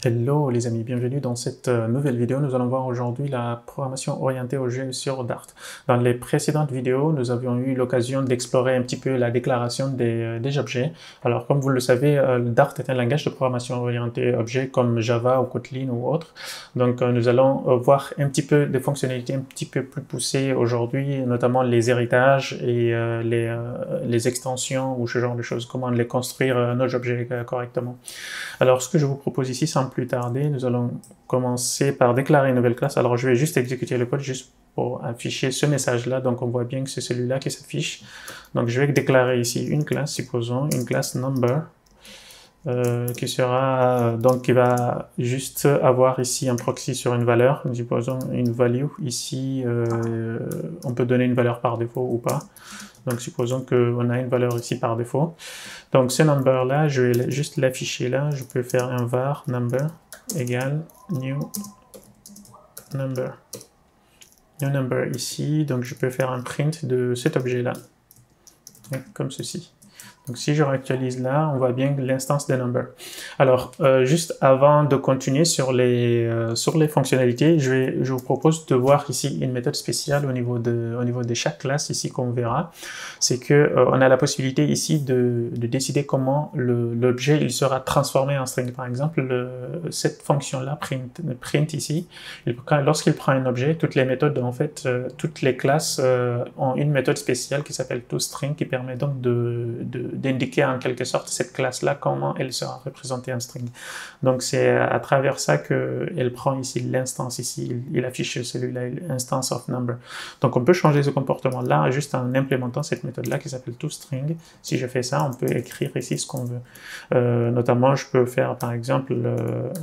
Hello les amis, bienvenue dans cette nouvelle vidéo. Nous allons voir aujourd'hui la programmation orientée objet sur Dart. Dans les précédentes vidéos, nous avions eu l'occasion d'explorer un petit peu la déclaration des objets. Alors comme vous le savez, Dart est un langage de programmation orientée objet comme Java ou Kotlin ou autre. Donc nous allons voir un petit peu des fonctionnalités un petit peu plus poussées aujourd'hui, notamment les héritages et les extensions ou ce genre de choses, comment les construire nos objets correctement. Alors, ce que je vous propose ici, sans plus tarder, nous allons commencer par déclarer une nouvelle classe. Alors, je vais juste exécuter le code juste pour afficher ce message-là. Donc, on voit bien que c'est celui-là qui s'affiche. Donc, je vais déclarer ici une classe, supposons, une classe number, qui sera, donc, qui va juste avoir ici un proxy sur une valeur. Supposons une value. Ici, on peut donner une valeur par défaut ou pas. Donc, supposons qu'on a une valeur ici par défaut. Donc, ce number-là, je vais juste l'afficher là. Je peux faire un var number égale new number. New number ici. Donc, je peux faire un print de cet objet-là. Comme ceci. Donc, si je réactualise là, on voit bien l'instance des number. Alors, juste avant de continuer sur les fonctionnalités, je vous propose de voir ici une méthode spéciale au niveau de chaque classe ici qu'on verra. C'est que on a la possibilité ici de décider comment l'objet il sera transformé en string. Par exemple, cette fonction-là, print ici, lorsqu'il prend un objet, toutes les méthodes, en fait, toutes les classes ont une méthode spéciale qui s'appelle toString qui permet donc d'indiquer en quelque sorte cette classe-là, comment elle sera représentée en string. Donc c'est à travers ça qu'elle prend ici l'instance ici, il affiche celui-là, instance of number. Donc on peut changer ce comportement-là juste en implémentant cette méthode-là qui s'appelle toString. Si je fais ça, on peut écrire ici ce qu'on veut. Notamment, je peux faire par exemple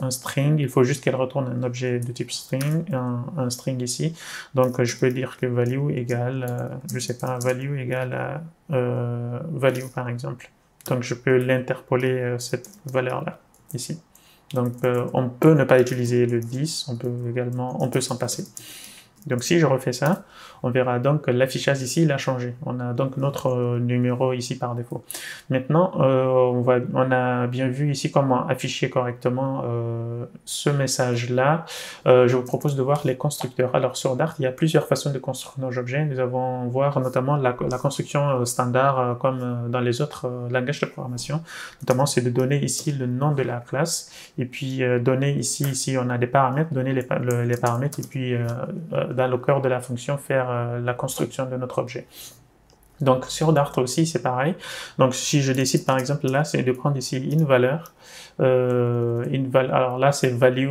un string, il faut juste qu'elle retourne un objet de type string, un string ici. Donc je peux dire que value égale, je sais pas, value égale à value par exemple. Donc je peux l'interpoler cette valeur-là, ici. Donc on peut ne pas utiliser le 10, on peut s'en passer. Donc si je refais ça, on verra donc que l'affichage ici, il a changé. On a donc notre numéro ici par défaut. Maintenant, on a bien vu ici comment afficher correctement ce message-là. Je vous propose de voir les constructeurs. Alors sur Dart, il y a plusieurs façons de construire nos objets. Nous allons voir notamment la construction standard comme dans les autres langages de programmation. Notamment, c'est de donner ici le nom de la classe et puis donner ici on a des paramètres, donner les paramètres et puis dans le cœur de la fonction faire la construction de notre objet. Donc sur Dart aussi c'est pareil. Donc si je décide par exemple là c'est de prendre ici une valeur, alors là c'est value,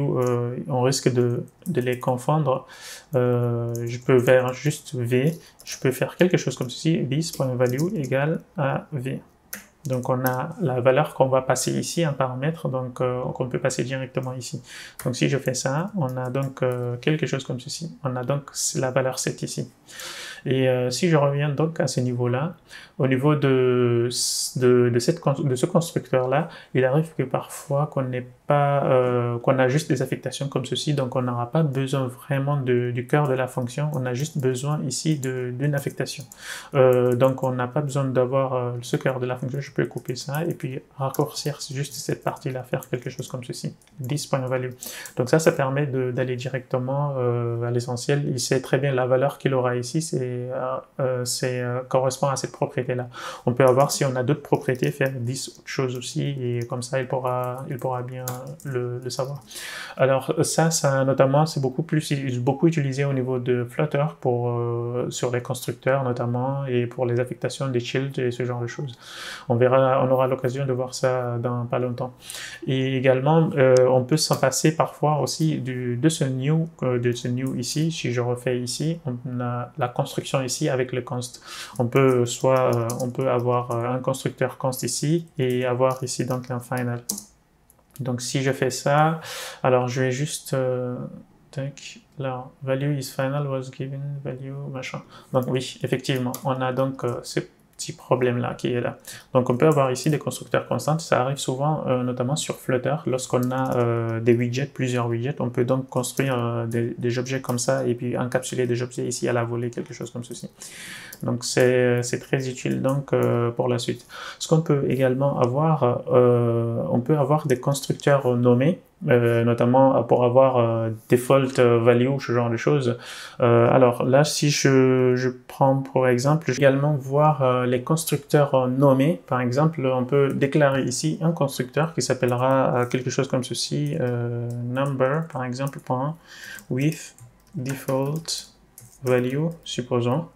on risque de les confondre. Je peux faire juste v, je peux faire quelque chose comme ceci, this.value égale à v. Donc on a la valeur qu'on va passer ici, un paramètre, donc qu'on peut passer directement ici. Donc si je fais ça, on a donc quelque chose comme ceci. On a donc la valeur 7 ici. Et si je reviens donc à ce niveau-là, au niveau de ce constructeur-là, il arrive que parfois qu'on n'ait pas, qu'on a juste des affectations comme ceci, donc on n'aura pas besoin vraiment du cœur de la fonction, on a juste besoin ici d'une affectation. Donc on n'a pas besoin d'avoir ce cœur de la fonction, je peux couper ça et puis raccourcir juste cette partie-là, faire quelque chose comme ceci, this.value. Donc ça permet d'aller directement à l'essentiel. Il sait très bien la valeur qu'il aura ici, correspond à cette propriété-là. On peut avoir, si on a d'autres propriétés, faire 10 autres choses aussi, et comme ça, il pourra bien le savoir. Alors ça notamment, c'est beaucoup utilisé au niveau de Flutter sur les constructeurs notamment, et pour les affectations des shields et ce genre de choses. On aura l'occasion de voir ça dans pas longtemps. Et également, on peut s'en passer parfois aussi de ce new ici. Si je refais ici, on a la construction ici avec le const. On peut avoir un constructeur const ici et avoir ici donc un final. Donc si je fais ça, alors je vais juste là, value is final was given value machin. Donc oui, effectivement, on a donc ce petit problème là qui est là. Donc on peut avoir ici des constructeurs constants, ça arrive souvent notamment sur Flutter, lorsqu'on a des widgets, plusieurs widgets, on peut donc construire des objets comme ça et puis encapsuler des objets ici à la volée, quelque chose comme ceci. Donc c'est très utile donc pour la suite. Ce qu'on peut également avoir, on peut avoir des constructeurs nommés notamment pour avoir default value, ce genre de choses. Alors là, si je prends pour exemple, je vais également voir les constructeurs nommés. Par exemple, on peut déclarer ici un constructeur qui s'appellera quelque chose comme ceci, number, par exemple, with default value, supposons.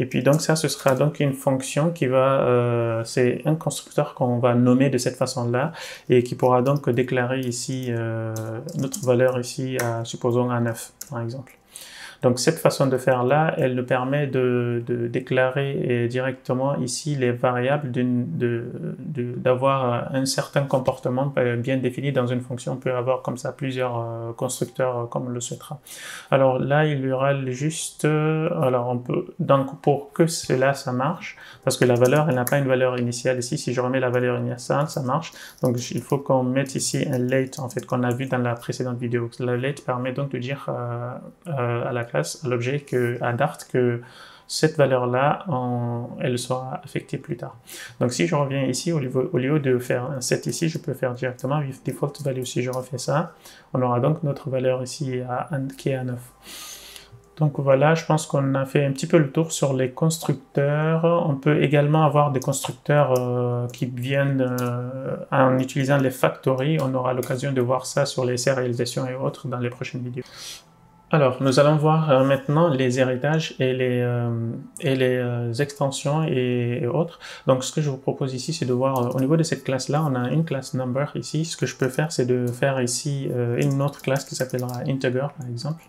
Et puis donc ça, ce sera donc une fonction qui va, c'est un constructeur qu'on va nommer de cette façon-là et qui pourra donc déclarer ici notre valeur ici à, supposons, à 9, par exemple. Donc cette façon de faire là, elle nous permet de déclarer directement ici les variables, d'avoir un certain comportement bien défini dans une fonction. On peut avoir comme ça plusieurs constructeurs comme on le souhaitera. Alors là, il y aura juste, alors on peut, donc pour que cela, ça marche, parce que la valeur, elle n'a pas une valeur initiale ici. Si je remets la valeur initiale, ça marche. Donc il faut qu'on mette ici un late, en fait, qu'on a vu dans la précédente vidéo. Le late permet donc de dire à la classe, à l'objet, à Dart, que cette valeur-là, elle sera affectée plus tard. Donc si je reviens ici, au lieu de faire un set ici, je peux faire directement with default value. Si je refais ça, on aura donc notre valeur ici qui est à 9. Donc voilà, je pense qu'on a fait un petit peu le tour sur les constructeurs. On peut également avoir des constructeurs qui viennent en utilisant les factories. On aura l'occasion de voir ça sur les sérialisations et autres dans les prochaines vidéos. Alors, nous allons voir maintenant les héritages et les extensions et autres. Donc, ce que je vous propose ici, c'est de voir, au niveau de cette classe-là, on a une classe number ici. Ce que je peux faire, c'est de faire ici une autre classe qui s'appellera integer, par exemple.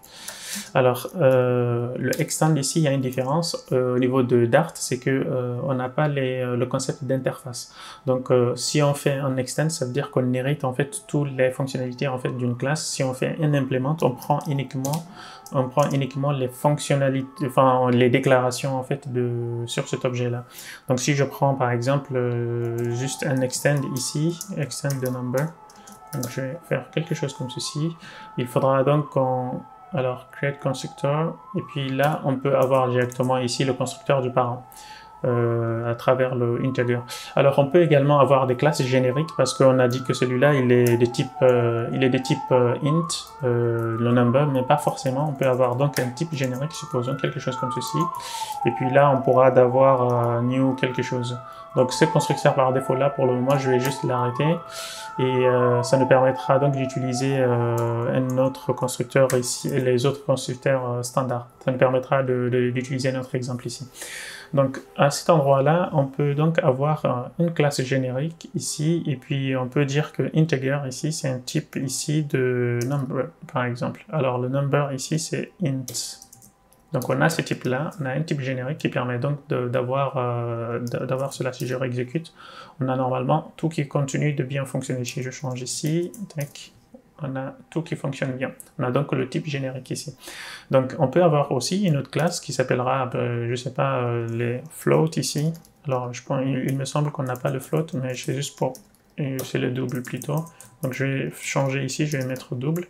Alors, le extend ici, il y a une différence au niveau de Dart, c'est que on n'a pas le concept d'interface. Donc, si on fait un extend, ça veut dire qu'on hérite en fait toutes les fonctionnalités en fait d'une classe. Si on fait un implement, on prend uniquement les fonctionnalités, enfin les déclarations en fait sur cet objet-là. Donc, si je prends par exemple juste un extend ici, extend the number, donc je vais faire quelque chose comme ceci. Il faudra donc alors, create constructor, et puis là, on peut avoir directement ici le constructeur du parent à travers le integer. Alors, on peut également avoir des classes génériques parce qu'on a dit que celui-là, il est de type int, le number, mais pas forcément. On peut avoir donc un type générique, supposons quelque chose comme ceci, et puis là, on pourra d'avoir new quelque chose. Donc, ce constructeur par défaut là, pour le moment, je vais juste l'arrêter. Et ça nous permettra donc d'utiliser un autre constructeur ici et les autres constructeurs standards. Ça nous permettra d'utiliser notre exemple ici. Donc à cet endroit-là, on peut donc avoir une classe générique ici, et puis on peut dire que integer ici, c'est un type ici de number, par exemple. Alors le number ici, c'est int. Donc on a ce type-là, on a un type générique qui permet donc d'avoir cela. Si je réexécute, on a normalement tout qui continue de bien fonctionner. Si je change ici, tac, on a tout qui fonctionne bien. On a donc le type générique ici. Donc on peut avoir aussi une autre classe qui s'appellera, je sais pas, les float ici. Alors il me semble qu'on n'a pas le float, mais c'est juste pour, c'est le double plutôt. Donc je vais changer ici, je vais mettre double.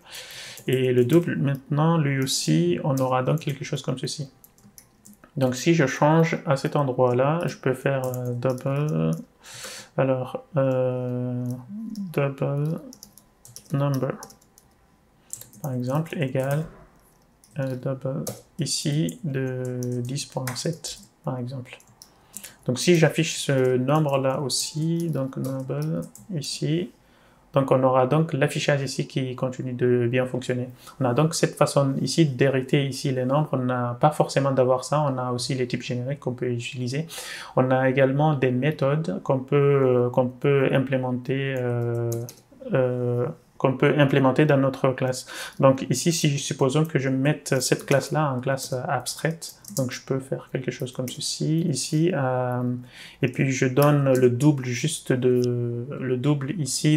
Et le double, maintenant, lui aussi, on aura donc quelque chose comme ceci. Donc si je change à cet endroit-là, je peux faire double, alors double number, par exemple, égale double ici de 10.7, par exemple. Donc si j'affiche ce nombre-là aussi, donc number ici, donc on aura donc l'affichage ici qui continue de bien fonctionner. On a donc cette façon ici d'hériter ici les nombres. On n'a pas forcément d'avoir ça. On a aussi les types génériques qu'on peut utiliser. On a également des méthodes qu'on peut implémenter dans notre classe. Donc ici, si supposons que je mette cette classe-là en classe abstraite, donc je peux faire quelque chose comme ceci, ici, et puis je donne le double ici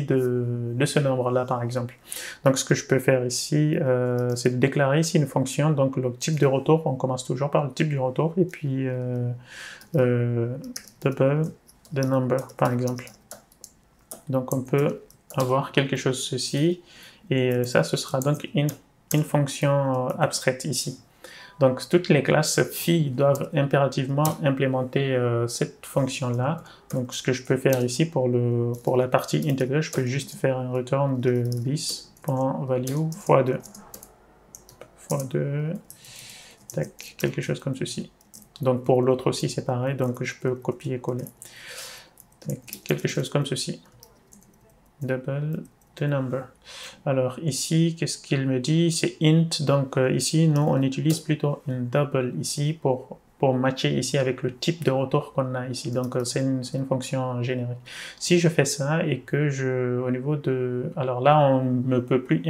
de ce nombre-là, par exemple. Donc ce que je peux faire ici, c'est de déclarer ici une fonction, donc le type de retour, on commence toujours par le type du retour, et puis double the number, par exemple. Donc on peut avoir quelque chose ceci, et ça, ce sera donc une fonction abstraite ici. Donc toutes les classes phi doivent impérativement implémenter cette fonction-là. Donc ce que je peux faire ici pour la partie integer, je peux juste faire un return de this, .value fois 2 fois 2, tac, quelque chose comme ceci. Donc pour l'autre aussi c'est pareil, donc je peux copier-coller. Quelque chose comme ceci. Double the number. Alors ici, qu'est-ce qu'il me dit? C'est int, donc ici nous on utilise plutôt une double ici pour matcher ici avec le type de retour qu'on a ici. Donc c'est une fonction générique. Si je fais ça et que au niveau de... Alors là, on ne peut plus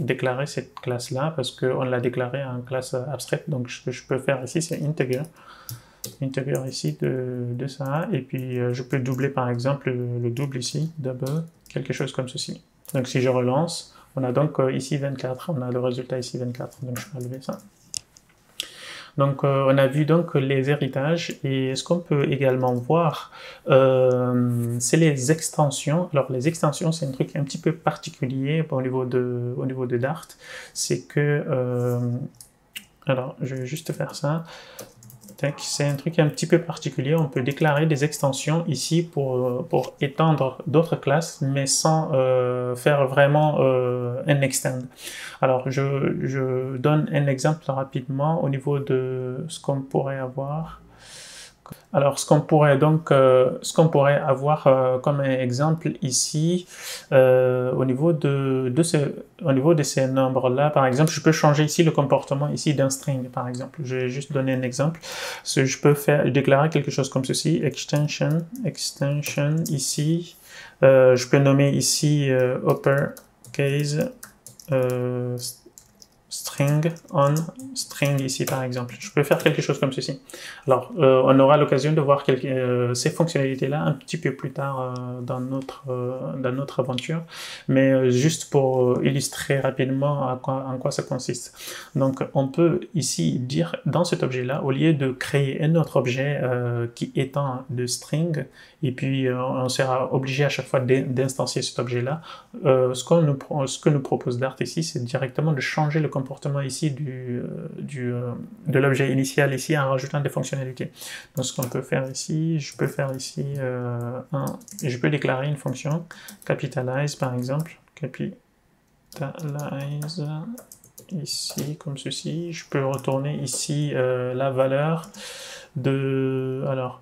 déclarer cette classe-là parce qu'on l'a déclarée en classe abstraite. Donc ce que je peux faire ici, c'est integer ici de ça. Et puis je peux doubler par exemple le double ici, double, quelque chose comme ceci. Donc si je relance, on a donc ici 24, on a le résultat ici 24. Donc je vais enlever ça. Donc on a vu donc les héritages et ce qu'on peut également voir, c'est les extensions. Alors les extensions, c'est un truc un petit peu particulier au niveau de Dart. C'est que, alors je vais juste faire ça. C'est un truc un petit peu particulier, on peut déclarer des extensions ici pour étendre d'autres classes, mais sans faire vraiment un extend. Alors, je donne un exemple rapidement au niveau de ce qu'on pourrait avoir. Alors, ce qu'on pourrait avoir comme exemple ici, au niveau de ces nombres-là, par exemple, je peux changer ici le comportement ici d'un string, par exemple. Je vais juste donner un exemple. Je peux déclarer quelque chose comme ceci, extension ici. Je peux nommer ici uppercase string on string ici par exemple. Je peux faire quelque chose comme ceci. Alors on aura l'occasion de voir ces fonctionnalités là un petit peu plus tard dans notre aventure, mais juste pour illustrer rapidement en quoi ça consiste. Donc on peut ici dire dans cet objet là, au lieu de créer un autre objet qui étend de string et puis on sera obligé à chaque fois d'instancier cet objet là, ce que nous propose Dart ici, c'est directement de changer le comportement ici de l'objet initial ici en rajoutant des fonctionnalités. Donc ce qu'on peut faire ici, je peux faire ici je peux déclarer une fonction capitalize par exemple, capitalize ici comme ceci. Je peux retourner ici la valeur de, alors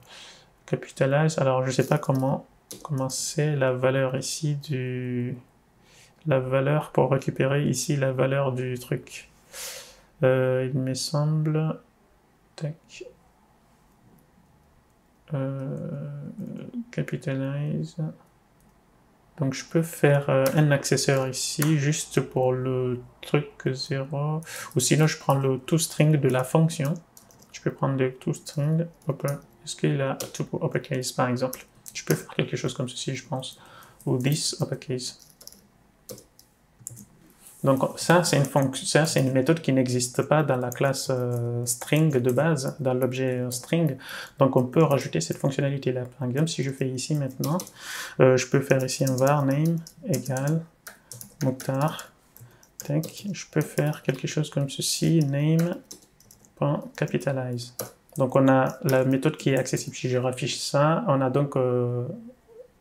capitalize, alors je sais pas comment c'est la valeur ici la valeur pour récupérer ici la valeur du truc. Il me semble, tac, capitalize. Donc je peux faire un accessoire ici juste pour le truc 0, ou sinon je prends le toString de la fonction. Je peux prendre le toString, est-ce qu'il a tout pour uppercase par exemple? Je peux faire quelque chose comme ceci, je pense, ou this uppercase. Donc ça, c'est une méthode qui n'existe pas dans la classe string de base, dans l'objet string. Donc on peut rajouter cette fonctionnalité-là. Par exemple, si je fais ici maintenant, je peux faire ici un var name égale Mokhtar. Je peux faire quelque chose comme ceci, name.capitalize. Donc on a la méthode qui est accessible. Si je raffiche ça, on a donc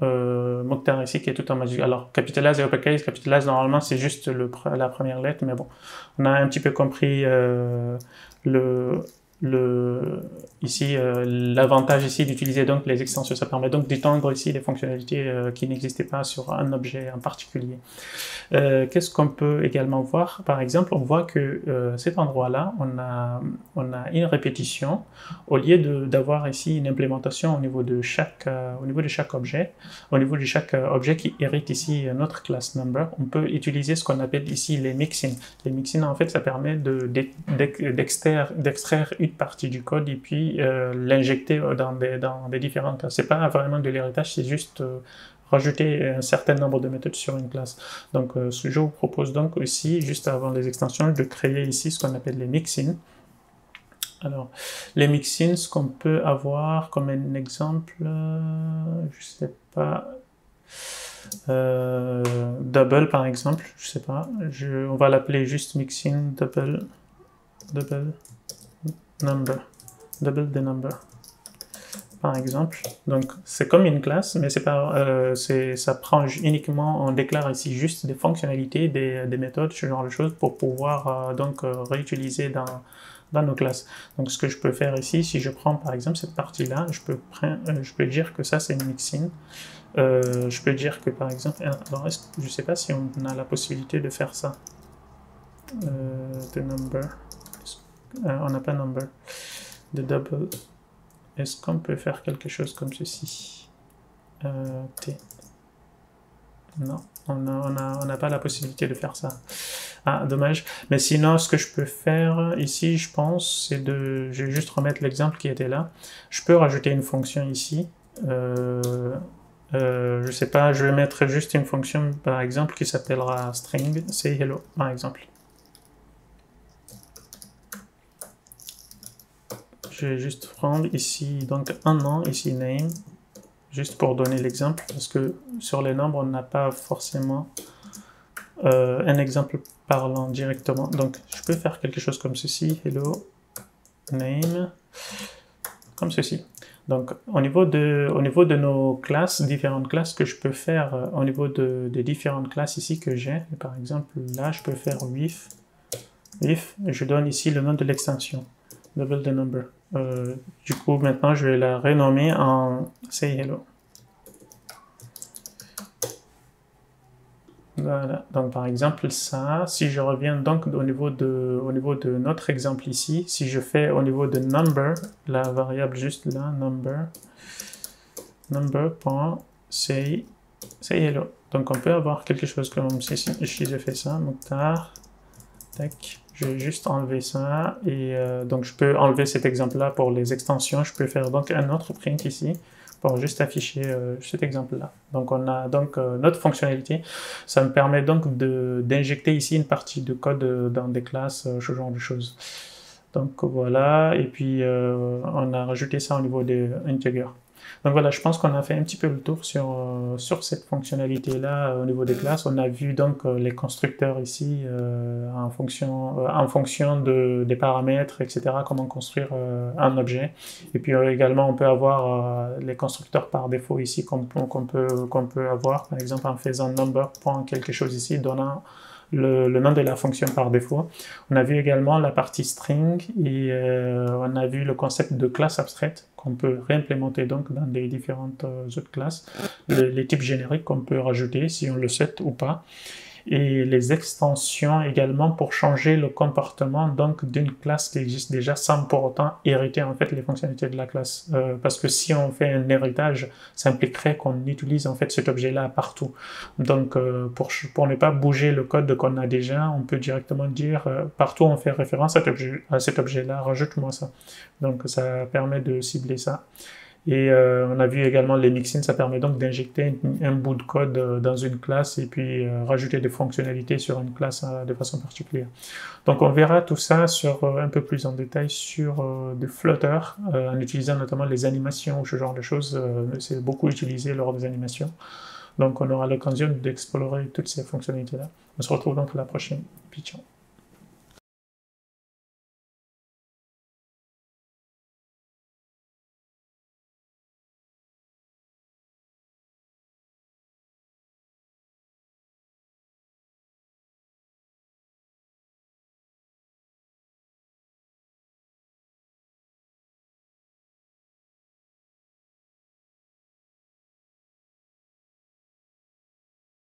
Mokhtar ici qui est tout en majuscule. Alors capitalize et uppercase, capitalize normalement c'est juste la première lettre, mais bon, on a un petit peu compris ici l'avantage ici d'utiliser donc les extensions. Ça permet donc d'étendre ici les fonctionnalités qui n'existaient pas sur un objet en particulier. Qu'est-ce qu'on peut également voir? Par exemple, on voit que cet endroit-là, on a une répétition. Au lieu d'avoir ici une implémentation au niveau de chaque objet, au niveau de chaque objet qui hérite ici notre class number, on peut utiliser ce qu'on appelle ici les mixins. Les mixins, en fait, ça permet d'extraire une partie du code et puis l'injecter dans des différentes classes. C'est pas vraiment de l'héritage, c'est juste rajouter un certain nombre de méthodes sur une classe. Donc je vous propose donc aussi, juste avant les extensions, de créer ici ce qu'on appelle les mixins. Alors, les mixins, ce qu'on peut avoir comme un exemple, je sais pas, double par exemple, je sais pas, on va l'appeler juste mixin double the number. par exemple. Donc, c'est comme une classe, mais ça prend uniquement, on déclare ici juste des fonctionnalités, des méthodes, ce genre de choses, pour pouvoir réutiliser dans nos classes. Donc, ce que je peux faire ici, si je prends par exemple cette partie-là, je peux dire que ça, c'est une mixin. Je peux dire que par exemple, alors je ne sais pas si on a la possibilité de faire ça. The number, on n'a pas number. The double. Est-ce qu'on peut faire quelque chose comme ceci? T. Non, on n'a pas la possibilité de faire ça. Ah, dommage. Mais sinon, ce que je peux faire ici, je pense, c'est je vais juste remettre l'exemple qui était là. Je peux rajouter une fonction ici. Je sais pas, je vais mettre juste une fonction, par exemple, qui s'appellera string, say hello, par exemple. Je vais juste prendre ici, donc un nom, ici name, juste pour donner l'exemple, parce que sur les nombres, on n'a pas forcément un exemple parlant directement. Donc, je peux faire quelque chose comme ceci, hello, name, comme ceci. Donc, au niveau de nos classes, différentes classes que je peux faire, au niveau des différentes classes ici que j'ai, par exemple, là, je peux faire with, je donne ici le nom de l'extension, double the number. Du coup, maintenant, je vais la renommer en say hello. Voilà, donc par exemple ça, si je reviens donc au niveau de notre exemple ici, si je fais au niveau de number, la variable juste là, number.say hello. Donc on peut avoir quelque chose comme si j'ai fait ça, Mokhtar, tac, je vais juste enlever ça, et donc je peux enlever cet exemple-là pour les extensions, je peux faire donc un autre print ici, pour juste afficher cet exemple-là. Donc on a donc notre fonctionnalité, ça me permet donc d'injecter ici une partie de code dans des classes, ce genre de choses. Donc voilà, et puis on a rajouté ça au niveau des integers. Donc voilà, je pense qu'on a fait un petit peu le tour sur cette fonctionnalité-là au niveau des classes. On a vu donc les constructeurs ici en fonction des paramètres, etc., comment construire un objet. Et puis également, on peut avoir les constructeurs par défaut ici qu'on peut avoir, par exemple en faisant number point quelque chose ici, donnant le nom de la fonction par défaut. On a vu également la partie string et on a vu le concept de classe abstraite qu'on peut réimplémenter donc dans des différentes autres classes, les types génériques qu'on peut rajouter si on le souhaite ou pas, et les extensions également pour changer le comportement donc d'une classe qui existe déjà sans pour autant hériter en fait les fonctionnalités de la classe, parce que si on fait un héritage, ça impliquerait qu'on utilise en fait cet objet-là partout. Donc pour ne pas bouger le code qu'on a déjà, on peut directement dire partout on fait référence à cet objet-là, rajoute-moi ça. Donc ça permet de cibler ça. Et on a vu également les mixins, ça permet donc d'injecter un bout de code dans une classe et puis rajouter des fonctionnalités sur une classe de façon particulière. Donc on verra tout ça un peu plus en détail sur des flotteurs, en utilisant notamment les animations ou ce genre de choses. C'est beaucoup utilisé lors des animations. Donc on aura l'occasion d'explorer toutes ces fonctionnalités-là. On se retrouve donc à la prochaine. Ciao.